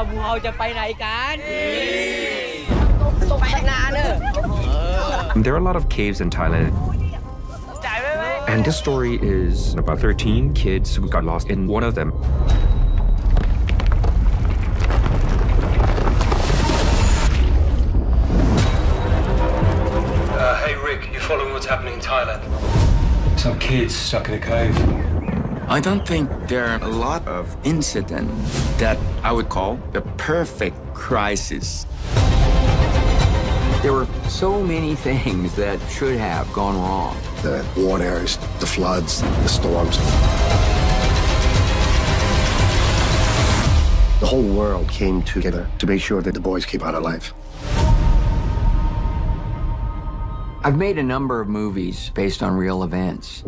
หมู่เฮาจะไปไหนกัน There are a lot of caves in Thailand. And this story is about 13 kids who got lost in one of them. Hey Rick, you following what's happening in Thailand? Some kids stuck in a cave. I don't think there are a lot of incidents that I would call the perfect crisis. There were so many things that should have gone wrong. The waters, the floods, the storms. The whole world came together to make sure that the boys came out alive. I've made a number of movies based on real events,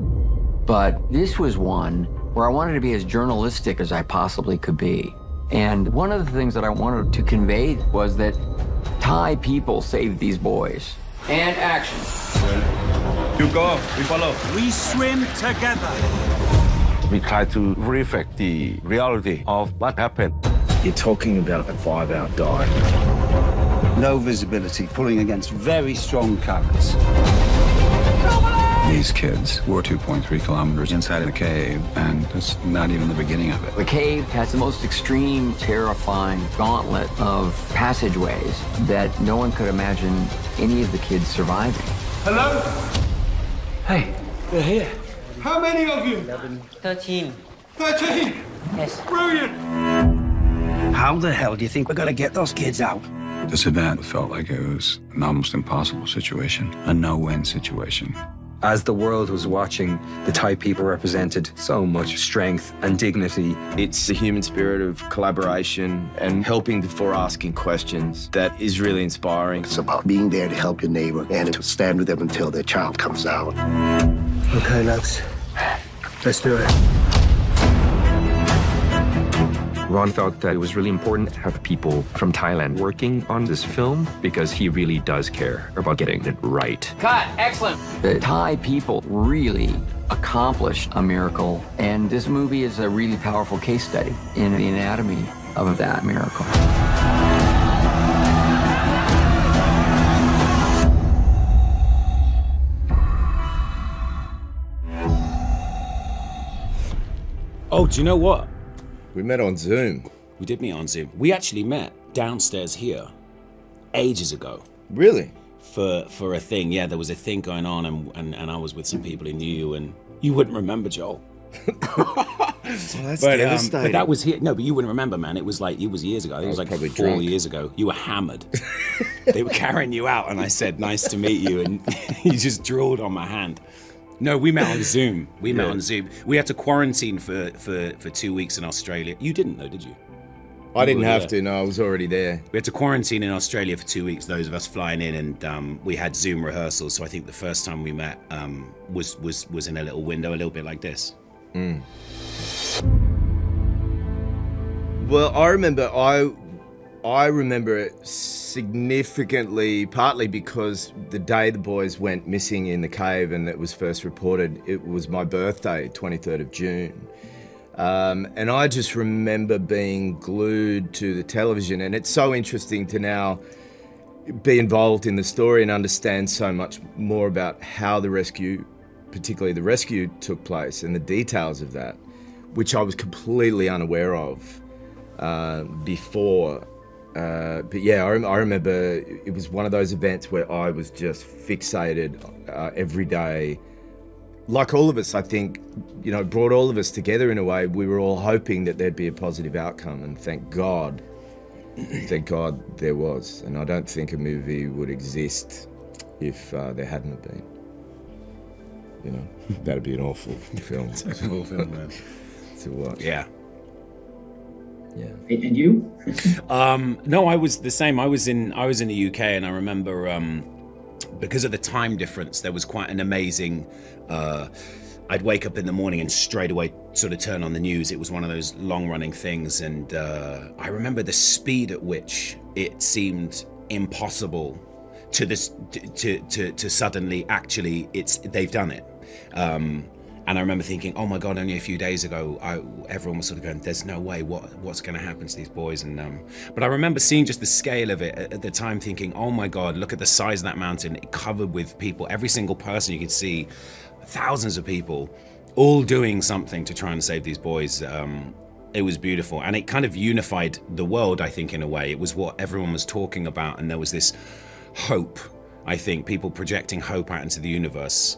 but this was one where I wanted to be as journalistic as I possibly could be. And one of the things that I wanted to convey was that Thai people saved these boys. And action. You go, we follow. We swim together. We try to reflect the reality of what happened. You're talking about a 5-hour dive. No visibility, pulling against very strong currents. These kids were 2.3 kilometers inside the cave, and that's not even the beginning of it. The cave has the most extreme, terrifying gauntlet of passageways that no one could imagine any of the kids surviving. Hello? Hey, they're here. How many of you? 13. 13? Yes. Brilliant. How the hell do you think we're going to get those kids out? This event felt like it was an almost impossible situation, a no-win situation. As the world was watching, the Thai people represented so much strength and dignity. It's the human spirit of collaboration and helping before asking questions that is really inspiring. It's about being there to help your neighbor and to stand with them until their child comes out. Okay, lads. Let's do it. Ron felt that it was really important to have people from Thailand working on this film because he really does care about getting it right. Cut. Excellent. The Thai people really accomplished a miracle, and this movie is a really powerful case study in the anatomy of that miracle. Oh, do you know what? We met on Zoom. We did meet on Zoom. We actually met downstairs here ages ago. Really? For a thing. Yeah, there was a thing going on, and I was with some people who knew you, and you wouldn't remember, Joel. Oh, that's devastating. But that was here. No, but you wouldn't remember, man. It was years ago. I think it was like 4 drunk. years ago. You were hammered. They were carrying you out, and I said, "Nice to meet you," and you just drooled on my hand. No, we met on Zoom. We met on Zoom. We had to quarantine for 2 weeks in Australia. You didn't though, did you? I didn't have to. No, I was already there. We had to quarantine in Australia for 2 weeks. Those of us flying in, and we had Zoom rehearsals. So I think the first time we met was in a little window, a little bit like this. Mm. Well, I remember it significantly, partly because the day the boys went missing in the cave and it was first reported, it was my birthday, 23rd of June. And I just remember being glued to the television, and it's so interesting to now be involved in the story and understand so much more about how the rescue, particularly the rescue, took place and the details of that, which I was completely unaware of before. But yeah, I remember it was one of those events where I was just fixated every day. Like all of us, I think, brought all of us together in a way. We were all hoping that there'd be a positive outcome, and thank God there was. And I don't think a movie would exist if there hadn't been. That'd be an awful film. It's an awful film, man. To watch. Yeah. Yeah. And you? No, I was the same. I was in the UK, and I remember because of the time difference, there was quite an amazing. I'd wake up in the morning and straight away sort of turn on the news. It was one of those long-running things, and I remember the speed at which it seemed impossible to suddenly actually they've done it. And I remember thinking, oh my God, only a few days ago, everyone was sort of going, there's no way, what's going to happen to these boys? And but I remember seeing just the scale of it at the time, thinking, oh my God, look at the size of that mountain, covered with people. Every single person you could see, thousands of people, all doing something to try and save these boys. It was beautiful, and it kind of unified the world, I think, in a way. It was what everyone was talking about, and there was this hope, I think, people projecting hope out into the universe,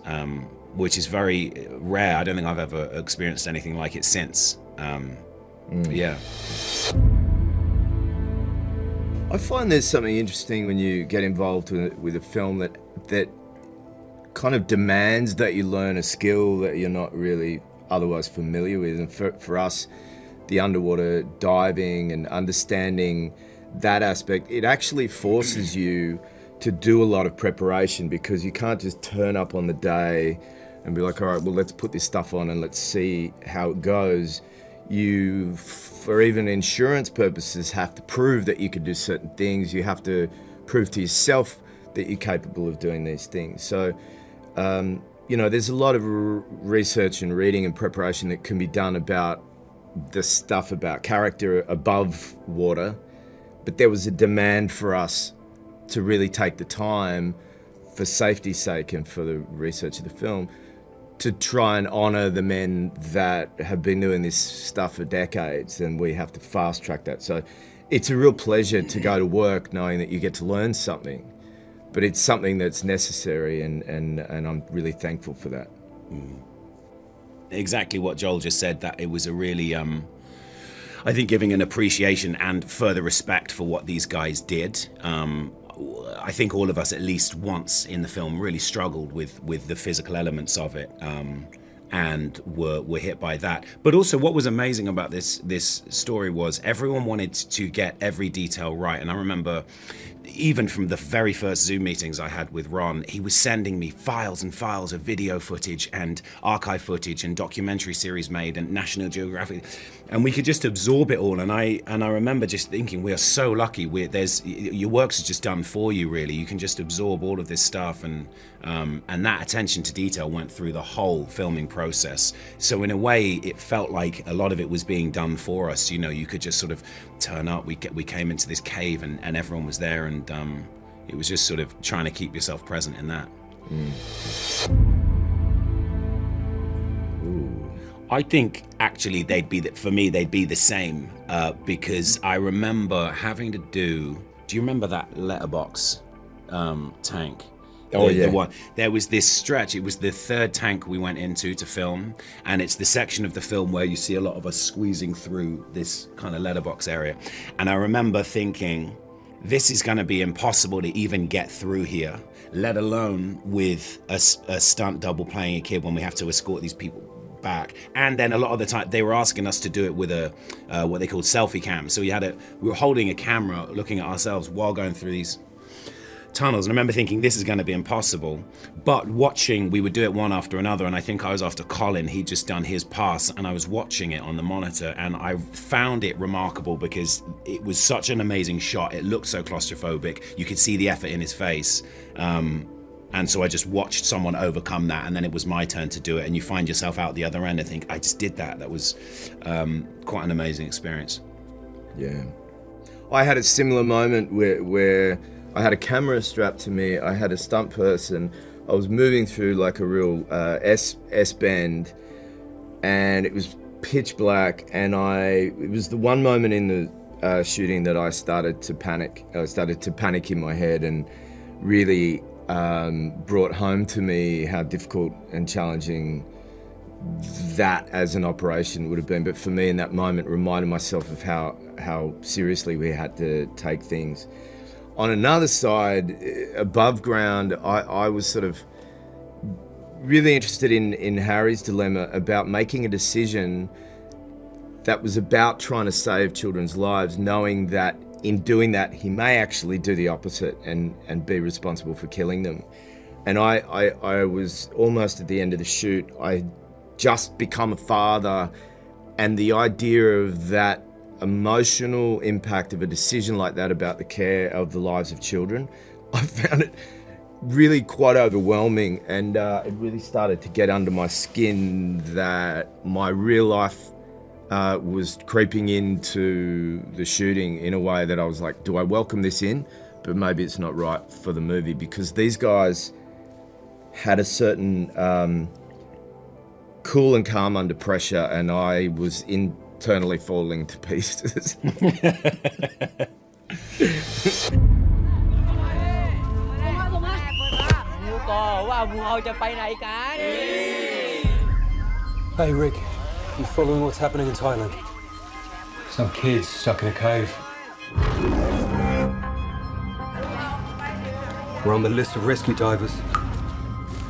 which is very rare. I don't think I've ever experienced anything like it since. Yeah. I find there's something interesting when you get involved with a film that kind of demands that you learn a skill that you're not really otherwise familiar with. And for us, the underwater diving and understanding that aspect, it actually forces you to do a lot of preparation, because you can't just turn up on the day and be like, all right, well, let's put this stuff on and let's see how it goes. You, for even insurance purposes, have to prove that you can do certain things. You have to prove to yourself that you're capable of doing these things. So, you know, there's a lot of research and reading and preparation that can be done about the stuff about character above water, but there was a demand for us to really take the time, for safety's sake and for the research of the film, to try and honour the men that have been doing this stuff for decades, and we have to fast track that. So it's a real pleasure to go to work knowing that you get to learn something, but it's something that's necessary, and I'm really thankful for that. Exactly what Joel just said, that it was a really, I think, giving an appreciation and further respect for what these guys did. I think all of us, at least once in the film, really struggled with the physical elements of it, and were hit by that. But also, what was amazing about this story was everyone wanted to get every detail right. And I remember, even from the very first Zoom meetings I had with Ron, he was sending me files and files of video footage and archive footage and documentary series made and National Geographic, and we could just absorb it all. And I remember just thinking, we are so lucky. Your work's just done for you, really. You can just absorb all of this stuff, and that attention to detail went through the whole filming process. So in a way, it felt like a lot of it was being done for us. You know, you could just sort of turn up. We came into this cave, and everyone was there, and it was just sort of trying to keep yourself present in that. I think actually they'd be the same, because I remember having to do you remember that letterbox tank? Oh, yeah. The one, there was this stretch, it was the third tank we went into to film, and it's the section of the film where you see a lot of us squeezing through this kind of letterbox area. And I remember thinking, this is going to be impossible to even get through here, let alone with a stunt double playing a kid when we have to escort these people back. And then a lot of the time they were asking us to do it with a what they called selfie cam. So we were holding a camera looking at ourselves while going through these tunnels. And I remember thinking, this is going to be impossible. But watching, we would do it one after another, and I think I was after Colin. He'd just done his pass, and I was watching it on the monitor, and I found it remarkable because it was such an amazing shot. It looked so claustrophobic. You could see the effort in his face. And so I just watched someone overcome that, and then it was my turn to do it, and you find yourself out the other end and think, I just did that. That was quite an amazing experience. Yeah. I had a similar moment where I had a camera strapped to me, I had a stunt person, I was moving through like a real S-bend, and it was pitch black, and it was the one moment in the shooting that I started to panic. I started to panic in my head, and really brought home to me how difficult and challenging that as an operation would have been. But for me in that moment, reminded myself of how seriously we had to take things. On another side, above ground, I was sort of really interested in Harry's dilemma about making a decision that was about trying to save children's lives, knowing that in doing that, he may actually do the opposite and be responsible for killing them. And I was almost at the end of the shoot. I had just become a father, and the idea of that emotional impact of a decision like that about the care of the lives of children, I found it really quite overwhelming, and it really started to get under my skin that my real life was creeping into the shooting in a way that I was like, do I welcome this in? But maybe it's not right for the movie, because these guys had a certain cool and calm under pressure, and I was internally falling to pieces. Hey, Rick. You following what's happening in Thailand? Some kids stuck in a cave. We're on the list of rescue divers.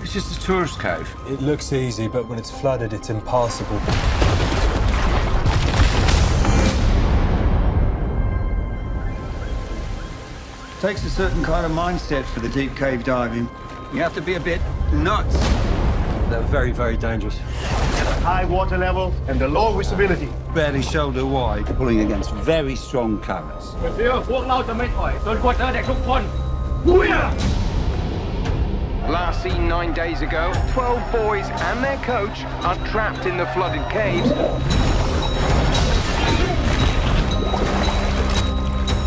It's just a tourist cave. It looks easy, but when it's flooded, it's impassable. Takes a certain kind of mindset for the deep cave diving. You have to be a bit nuts. They're very, very dangerous. High water level and the low visibility. Barely shoulder wide, pulling against very strong currents. Last seen 9 days ago, 12 boys and their coach are trapped in the flooded caves.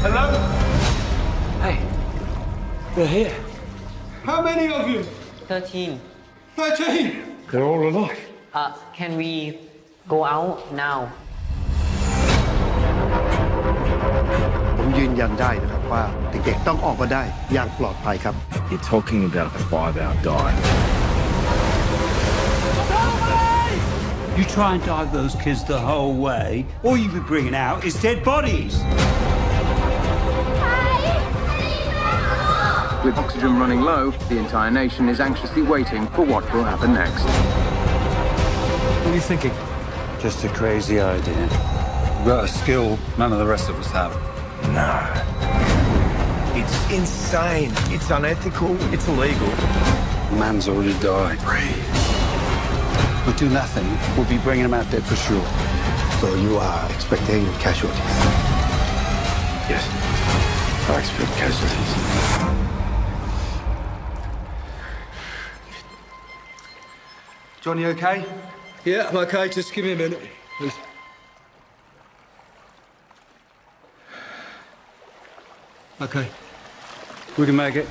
Hello? Hey, they're here. How many of you? 13. 13! They're all alive. Can we go out now? ผมยืนยันได้นะครับว่าเด็กๆต้องออกมาได้อย่างปลอดภัยครับ You're talking about a 5-hour dive. You try and dive those kids the whole way, all you'll be bringing out is dead bodies. With oxygen running low, the entire nation is anxiously waiting for what will happen next. What are you thinking? Just a crazy idea. You've got a skill none of the rest of us have. No. It's insane. It's unethical. It's illegal. Man's already died. We do nothing, we'll be bringing them out dead for sure. So you are expecting casualties? Yes. I expect casualties. Johnny, okay? Yeah, I'm okay. Just give me a minute, please. Okay. We can make it.